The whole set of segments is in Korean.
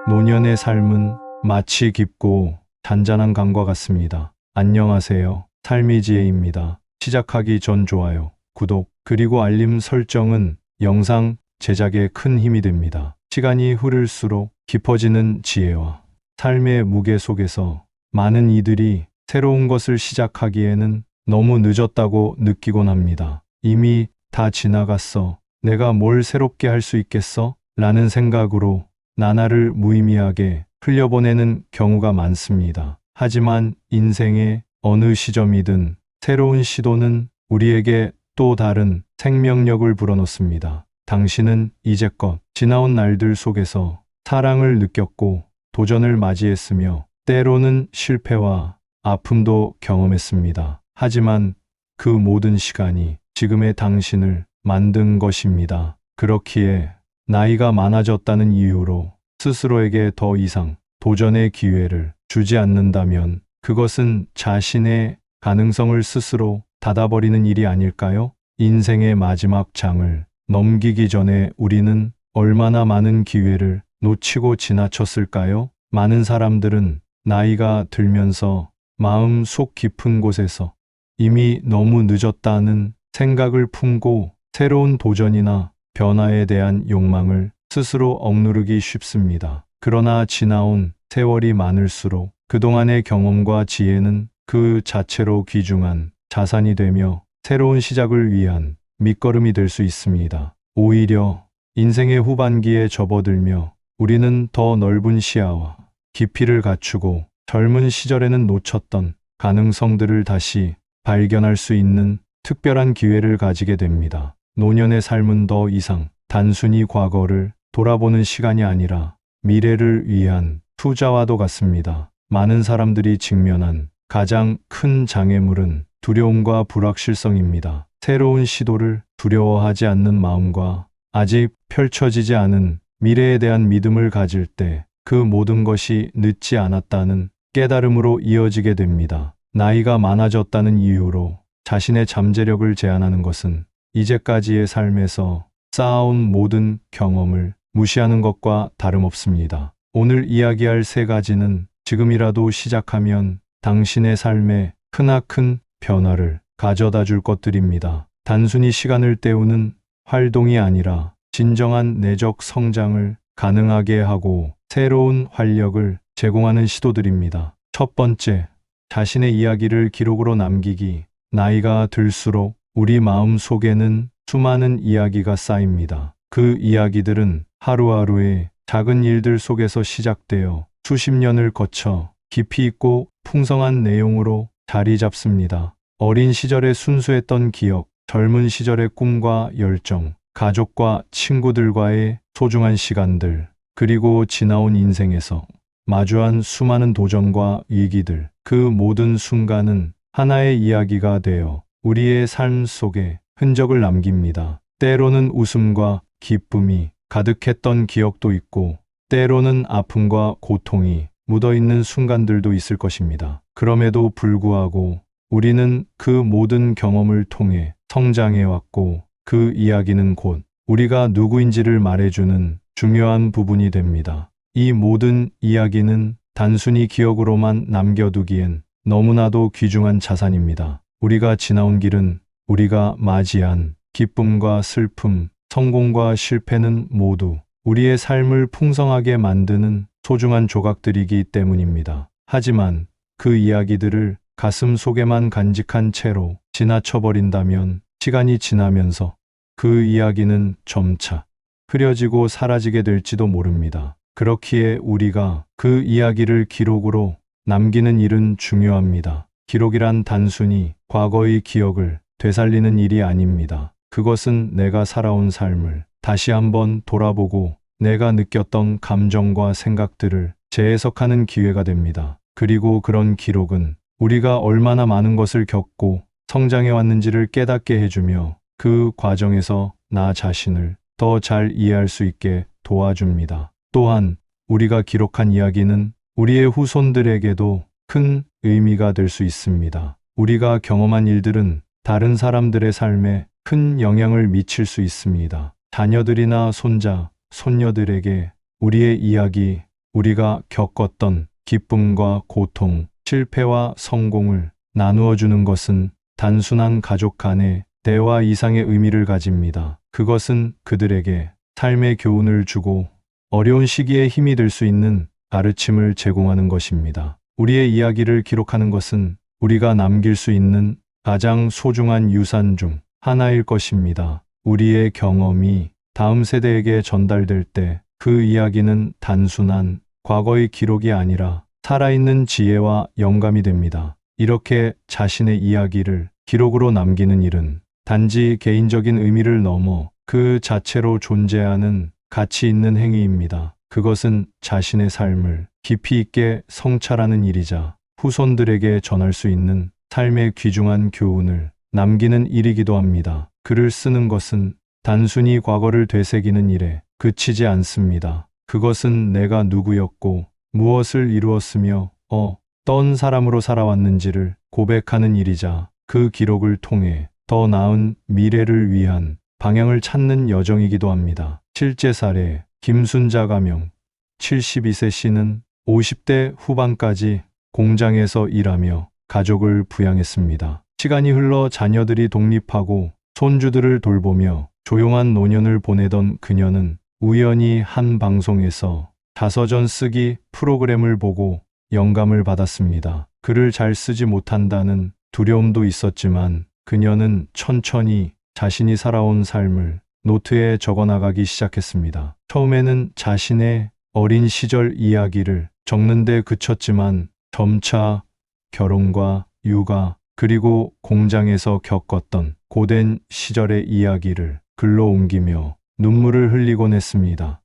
노년의 삶은 마치 깊고 잔잔한 강과 같습니다. 안녕하세요. 삶의 지혜입니다. 시작하기 전 좋아요, 구독, 그리고 알림 설정은 영상 제작에 큰 힘이 됩니다. 시간이 흐를수록 깊어지는 지혜와 삶의 무게 속에서 많은 이들이 새로운 것을 시작하기에는 너무 늦었다고 느끼곤 합니다. 이미 다 지나갔어. 내가 뭘 새롭게 할 수 있겠어? 라는 생각으로 나날을 무의미하게 흘려보내는 경우가 많습니다. 하지만 인생의 어느 시점이든 새로운 시도는 우리에게 또 다른 생명력을 불어넣습니다. 당신은 이제껏 지나온 날들 속에서 사랑을 느꼈고 도전을 맞이했으며 때로는 실패와 아픔도 경험했습니다. 하지만 그 모든 시간이 지금의 당신을 만든 것입니다. 그렇기에 나이가 많아졌다는 이유로 스스로에게 더 이상 도전의 기회를 주지 않는다면 그것은 자신의 가능성을 스스로 닫아버리는 일이 아닐까요? 인생의 마지막 장을 넘기기 전에 우리는 얼마나 많은 기회를 놓치고 지나쳤을까요? 많은 사람들은 나이가 들면서 마음 속 깊은 곳에서 이미 너무 늦었다는 생각을 품고 새로운 도전이나 변화에 대한 욕망을 스스로 억누르기 쉽습니다. 그러나 지나온 세월이 많을수록 그동안의 경험과 지혜는 그 자체로 귀중한 자산이 되며 새로운 시작을 위한 밑거름이 될 수 있습니다. 오히려 인생의 후반기에 접어들며 우리는 더 넓은 시야와 깊이를 갖추고 젊은 시절에는 놓쳤던 가능성들을 다시 발견할 수 있는 특별한 기회를 가지게 됩니다. 노년의 삶은 더 이상 단순히 과거를 돌아보는 시간이 아니라 미래를 위한 투자와도 같습니다. 많은 사람들이 직면한 가장 큰 장애물은 두려움과 불확실성입니다. 새로운 시도를 두려워하지 않는 마음과 아직 펼쳐지지 않은 미래에 대한 믿음을 가질 때 그 모든 것이 늦지 않았다는 깨달음으로 이어지게 됩니다. 나이가 많아졌다는 이유로 자신의 잠재력을 제한하는 것은 이제까지의 삶에서 쌓아온 모든 경험을 무시하는 것과 다름없습니다. 오늘 이야기할 세 가지는 지금이라도 시작하면 당신의 삶에 크나큰 변화를 가져다 줄 것들입니다. 단순히 시간을 때우는 활동이 아니라 진정한 내적 성장을 가능하게 하고 새로운 활력을 제공하는 시도들입니다. 첫 번째, 자신의 이야기를 기록으로 남기기. 나이가 들수록 우리 마음 속에는 수많은 이야기가 쌓입니다. 그 이야기들은 하루하루의 작은 일들 속에서 시작되어 수십 년을 거쳐 깊이 있고 풍성한 내용으로 자리 잡습니다. 어린 시절의 순수했던 기억, 젊은 시절의 꿈과 열정, 가족과 친구들과의 소중한 시간들, 그리고 지나온 인생에서 마주한 수많은 도전과 위기들, 그 모든 순간은 하나의 이야기가 되어 우리의 삶 속에 흔적을 남깁니다. 때로는 웃음과 기쁨이 가득했던 기억도 있고, 때로는 아픔과 고통이 묻어있는 순간들도 있을 것입니다. 그럼에도 불구하고 우리는 그 모든 경험을 통해 성장해왔고, 그 이야기는 곧 우리가 누구인지를 말해주는 중요한 부분이 됩니다. 이 모든 이야기는 단순히 기억으로만 남겨두기엔 너무나도 귀중한 자산입니다. 우리가 지나온 길은, 우리가 맞이한 기쁨과 슬픔, 성공과 실패는 모두 우리의 삶을 풍성하게 만드는 소중한 조각들이기 때문입니다. 하지만 그 이야기들을 가슴 속에만 간직한 채로 지나쳐버린다면 시간이 지나면서 그 이야기는 점차 흐려지고 사라지게 될지도 모릅니다. 그렇기에 우리가 그 이야기를 기록으로 남기는 일은 중요합니다. 기록이란 단순히 과거의 기억을 되살리는 일이 아닙니다. 그것은 내가 살아온 삶을 다시 한번 돌아보고 내가 느꼈던 감정과 생각들을 재해석하는 기회가 됩니다. 그리고 그런 기록은 우리가 얼마나 많은 것을 겪고 성장해 왔는지를 깨닫게 해주며 그 과정에서 나 자신을 더 잘 이해할 수 있게 도와줍니다. 또한 우리가 기록한 이야기는 우리의 후손들에게도 큰 의미가 될 수 있습니다. 우리가 경험한 일들은 다른 사람들의 삶에 큰 영향을 미칠 수 있습니다. 자녀들이나 손자, 손녀들에게 우리의 이야기, 우리가 겪었던 기쁨과 고통, 실패와 성공을 나누어 주는 것은 단순한 가족 간의 대화 이상의 의미를 가집니다. 그것은 그들에게 삶의 교훈을 주고 어려운 시기에 힘이 될 수 있는 가르침을 제공하는 것입니다. 우리의 이야기를 기록하는 것은 우리가 남길 수 있는 가장 소중한 유산 중 하나일 것입니다. 우리의 경험이 다음 세대에게 전달될 때 그 이야기는 단순한 과거의 기록이 아니라 살아있는 지혜와 영감이 됩니다. 이렇게 자신의 이야기를 기록으로 남기는 일은 단지 개인적인 의미를 넘어 그 자체로 존재하는 가치 있는 행위입니다. 그것은 자신의 삶을 깊이 있게 성찰하는 일이자 후손들에게 전할 수 있는 삶의 귀중한 교훈을 남기는 일이기도 합니다. 글을 쓰는 것은 단순히 과거를 되새기는 일에 그치지 않습니다. 그것은 내가 누구였고 무엇을 이루었으며 어떤 사람으로 살아왔는지를 고백하는 일이자 그 기록을 통해 더 나은 미래를 위한 방향을 찾는 여정이기도 합니다. 실제 사례, 김순자 가명 72세 씨는 50대 후반까지 공장에서 일하며 가족을 부양했습니다. 시간이 흘러 자녀들이 독립하고 손주들을 돌보며 조용한 노년을 보내던 그녀는 우연히 한 방송에서 자서전 쓰기 프로그램을 보고 영감을 받았습니다. 글을 잘 쓰지 못한다는 두려움도 있었지만 그녀는 천천히 자신이 살아온 삶을 노트에 적어나가기 시작했습니다. 처음에는 자신의 어린 시절 이야기를 적는데 그쳤지만 점차 결혼과 육아 그리고 공장에서 겪었던 고된 시절의 이야기를 글로 옮기며 눈물을 흘리곤 했습니다.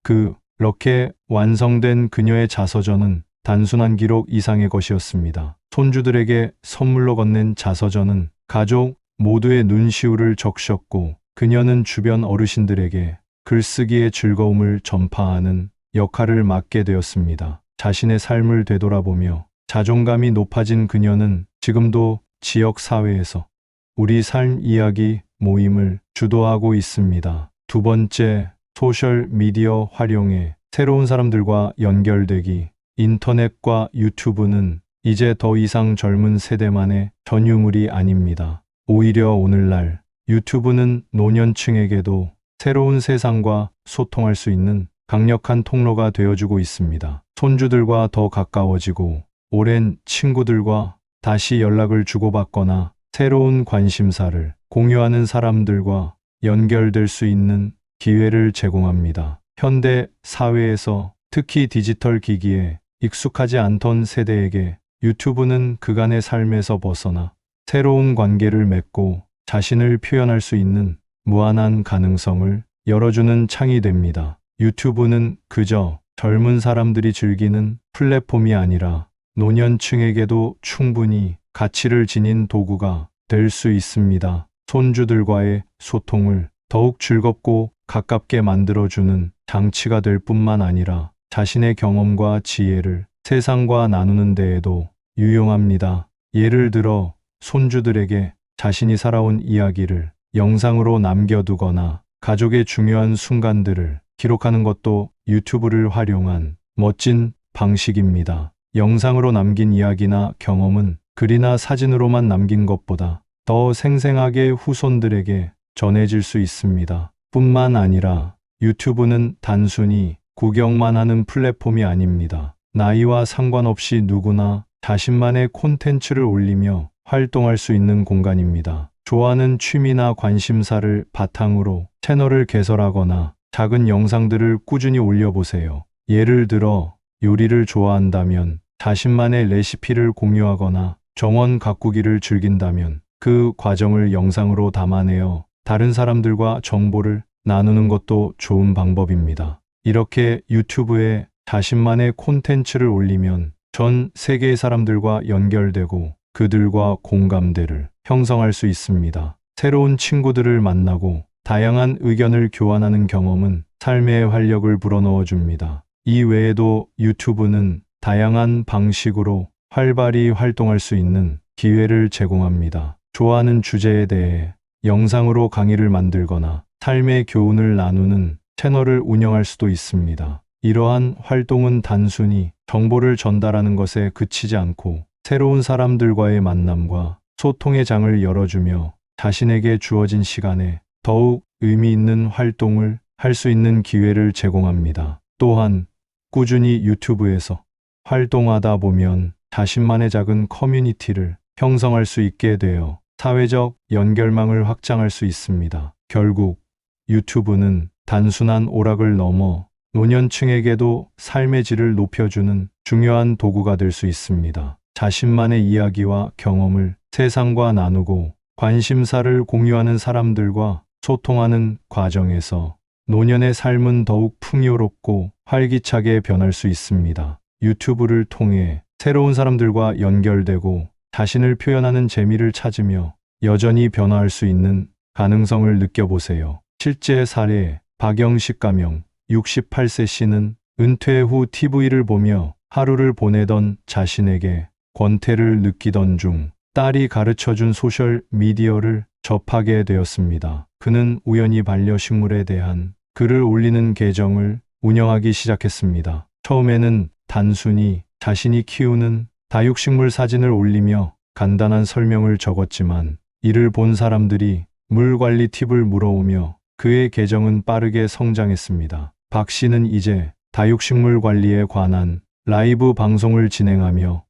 그렇게 완성된 그녀의 자서전은 단순한 기록 이상의 것이었습니다. 손주들에게 선물로 건넨 자서전은 가족 모두의 눈시울을 적셨고 그녀는 주변 어르신들에게 글쓰기의 즐거움을 전파하는 역할을 맡게 되었습니다. 자신의 삶을 되돌아보며 자존감이 높아진 그녀는 지금도 지역 사회에서 우리 삶 이야기 모임을 주도하고 있습니다. 두 번째, 소셜 미디어 활용에 새로운 사람들과 연결되기. 인터넷과 유튜브는 이제 더 이상 젊은 세대만의 전유물이 아닙니다. 오히려 오늘날 유튜브는 노년층에게도 새로운 세상과 소통할 수 있는 강력한 통로가 되어주고 있습니다. 손주들과 더 가까워지고 오랜 친구들과 다시 연락을 주고받거나 새로운 관심사를 공유하는 사람들과 연결될 수 있는 기회를 제공합니다. 현대 사회에서 특히 디지털 기기에 익숙하지 않던 세대에게 유튜브는 그간의 삶에서 벗어나 새로운 관계를 맺고 자신을 표현할 수 있는 무한한 가능성을 열어주는 창이 됩니다. 유튜브는 그저 젊은 사람들이 즐기는 플랫폼이 아니라 노년층에게도 충분히 가치를 지닌 도구가 될 수 있습니다. 손주들과의 소통을 더욱 즐겁고 가깝게 만들어주는 장치가 될 뿐만 아니라 자신의 경험과 지혜를 세상과 나누는 데에도 유용합니다. 예를 들어 손주들에게 자신이 살아온 이야기를 영상으로 남겨두거나 가족의 중요한 순간들을 기록하는 것도 유튜브를 활용한 멋진 방식입니다. 영상으로 남긴 이야기나 경험은 글이나 사진으로만 남긴 것보다 더 생생하게 후손들에게 전해질 수 있습니다. 뿐만 아니라 유튜브는 단순히 구경만 하는 플랫폼이 아닙니다. 나이와 상관없이 누구나 자신만의 콘텐츠를 올리며 활동할 수 있는 공간입니다. 좋아하는 취미나 관심사를 바탕으로 채널을 개설하거나 작은 영상들을 꾸준히 올려보세요. 예를 들어 요리를 좋아한다면 자신만의 레시피를 공유하거나 정원 가꾸기를 즐긴다면 그 과정을 영상으로 담아내어 다른 사람들과 정보를 나누는 것도 좋은 방법입니다. 이렇게 유튜브에 자신만의 콘텐츠를 올리면 전 세계의 사람들과 연결되고 그들과 공감대를 형성할 수 있습니다. 새로운 친구들을 만나고 다양한 의견을 교환하는 경험은 삶의 활력을 불어넣어 줍니다. 이 외에도 유튜브는 다양한 방식으로 활발히 활동할 수 있는 기회를 제공합니다. 좋아하는 주제에 대해 영상으로 강의를 만들거나 삶의 교훈을 나누는 채널을 운영할 수도 있습니다. 이러한 활동은 단순히 정보를 전달하는 것에 그치지 않고 새로운 사람들과의 만남과 소통의 장을 열어주며 자신에게 주어진 시간에 더욱 의미 있는 활동을 할 수 있는 기회를 제공합니다. 또한 꾸준히 유튜브에서 활동하다 보면 자신만의 작은 커뮤니티를 형성할 수 있게 되어 사회적 연결망을 확장할 수 있습니다. 결국 유튜브는 단순한 오락을 넘어 노년층에게도 삶의 질을 높여주는 중요한 도구가 될 수 있습니다. 자신만의 이야기와 경험을 세상과 나누고 관심사를 공유하는 사람들과 소통하는 과정에서 노년의 삶은 더욱 풍요롭고 활기차게 변할 수 있습니다. 유튜브를 통해 새로운 사람들과 연결되고 자신을 표현하는 재미를 찾으며 여전히 변화할 수 있는 가능성을 느껴보세요. 실제 사례 박영식 가명 68세 씨는 은퇴 후 TV를 보며 하루를 보내던 자신에게 권태를 느끼던 중 딸이 가르쳐준 소셜 미디어를 접하게 되었습니다. 그는 우연히 반려식물에 대한 글을 올리는 계정을 운영하기 시작했습니다. 처음에는 단순히 자신이 키우는 다육식물 사진을 올리며 간단한 설명을 적었지만 이를 본 사람들이 물 관리 팁을 물어오며 그의 계정은 빠르게 성장했습니다. 박 씨는 이제 다육식물 관리에 관한 라이브 방송을 진행하며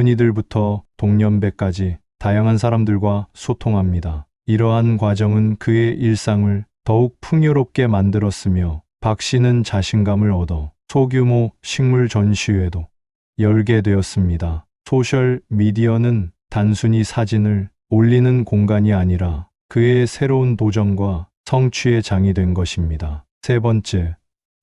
젊은이들부터 동년배까지 다양한 사람들과 소통합니다. 이러한 과정은 그의 일상을 더욱 풍요롭게 만들었으며 박 씨는 자신감을 얻어 소규모 식물 전시회도 열게 되었습니다. 소셜 미디어는 단순히 사진을 올리는 공간이 아니라 그의 새로운 도전과 성취의 장이 된 것입니다. 세 번째,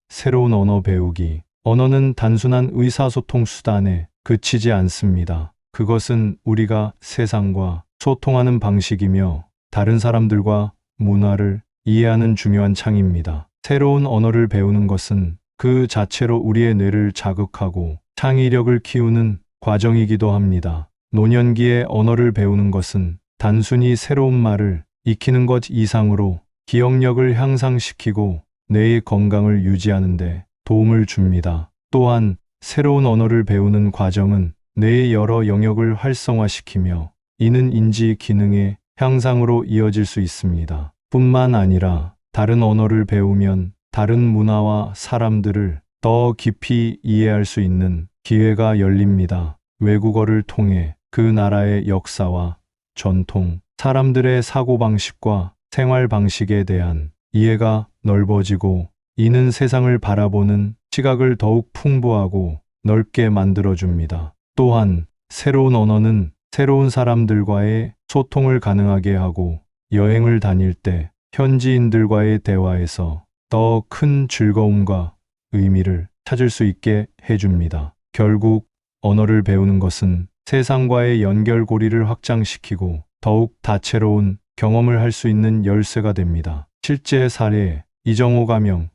새로운 언어 배우기. 언어는 단순한 의사소통 수단에 그치지 않습니다. 그것은 우리가 세상과 소통하는 방식이며 다른 사람들과 문화를 이해하는 중요한 창입니다. 새로운 언어를 배우는 것은 그 자체로 우리의 뇌를 자극하고 창의력을 키우는 과정이기도 합니다. 노년기에 언어를 배우는 것은 단순히 새로운 말을 익히는 것 이상으로 기억력을 향상시키고 뇌의 건강을 유지하는 데 도움을 줍니다. 또한 새로운 언어를 배우는 과정은 뇌의 여러 영역을 활성화시키며 이는 인지 기능의 향상으로 이어질 수 있습니다. 뿐만 아니라 다른 언어를 배우면 다른 문화와 사람들을 더 깊이 이해할 수 있는 기회가 열립니다. 외국어를 통해 그 나라의 역사와 전통, 사람들의 사고방식과 생활 방식에 대한 이해가 넓어지고 이는 세상을 바라보는 시각을 더욱 풍부하고 넓게 만들어줍니다. 또한 새로운 언어는 새로운 사람들과의 소통을 가능하게 하고 여행을 다닐 때 현지인들과의 대화에서 더 큰 즐거움과 의미를 찾을 수 있게 해줍니다. 결국 언어를 배우는 것은 세상과의 연결고리를 확장시키고 더욱 다채로운 경험을 할 수 있는 열쇠가 됩니다. 실제 사례 이정호 가명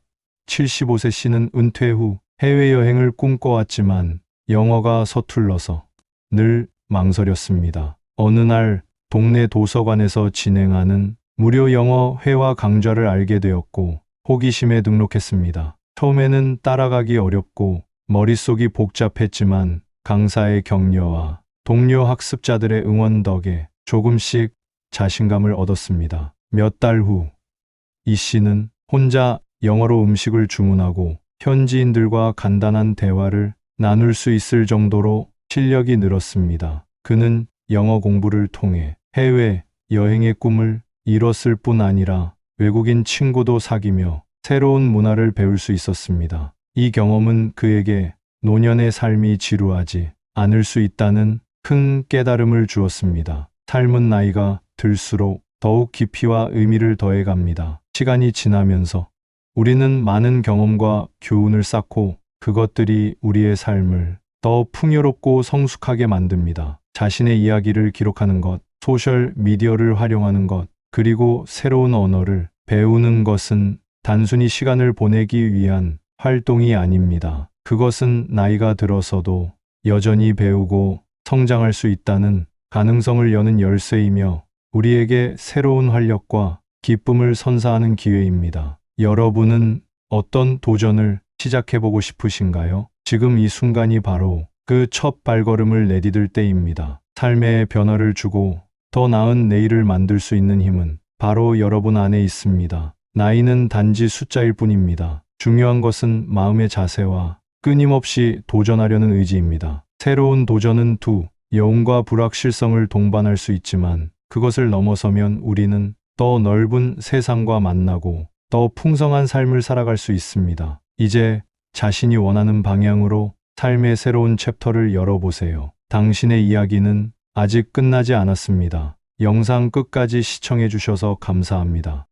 75세 씨는 은퇴 후 해외여행을 꿈꿔왔지만 영어가 서툴러서 늘 망설였습니다. 어느 날 동네 도서관에서 진행하는 무료 영어 회화 강좌를 알게 되었고 호기심에 등록했습니다. 처음에는 따라가기 어렵고 머릿속이 복잡했지만 강사의 격려와 동료 학습자들의 응원 덕에 조금씩 자신감을 얻었습니다. 몇 달 후 이 씨는 혼자 영어로 음식을 주문하고 현지인들과 간단한 대화를 나눌 수 있을 정도로 실력이 늘었습니다. 그는 영어 공부를 통해 해외 여행의 꿈을 이뤘을 뿐 아니라 외국인 친구도 사귀며 새로운 문화를 배울 수 있었습니다. 이 경험은 그에게 노년의 삶이 지루하지 않을 수 있다는 큰 깨달음을 주었습니다. 삶은 나이가 들수록 더욱 깊이와 의미를 더해갑니다. 시간이 지나면서 우리는 많은 경험과 교훈을 쌓고 그것들이 우리의 삶을 더 풍요롭고 성숙하게 만듭니다. 자신의 이야기를 기록하는 것, 소셜 미디어를 활용하는 것, 그리고 새로운 언어를 배우는 것은 단순히 시간을 보내기 위한 활동이 아닙니다. 그것은 나이가 들어서도 여전히 배우고 성장할 수 있다는 가능성을 여는 열쇠이며 우리에게 새로운 활력과 기쁨을 선사하는 기회입니다. 여러분은 어떤 도전을 시작해보고 싶으신가요? 지금 이 순간이 바로 그 첫 발걸음을 내디딜 때입니다. 삶의 변화를 주고 더 나은 내일을 만들 수 있는 힘은 바로 여러분 안에 있습니다. 나이는 단지 숫자일 뿐입니다. 중요한 것은 마음의 자세와 끊임없이 도전하려는 의지입니다. 새로운 도전은 영웅과 불확실성을 동반할 수 있지만 그것을 넘어서면 우리는 더 넓은 세상과 만나고 더 풍성한 삶을 살아갈 수 있습니다. 이제 자신이 원하는 방향으로 삶의 새로운 챕터를 열어보세요. 당신의 이야기는 아직 끝나지 않았습니다. 영상 끝까지 시청해 주셔서 감사합니다.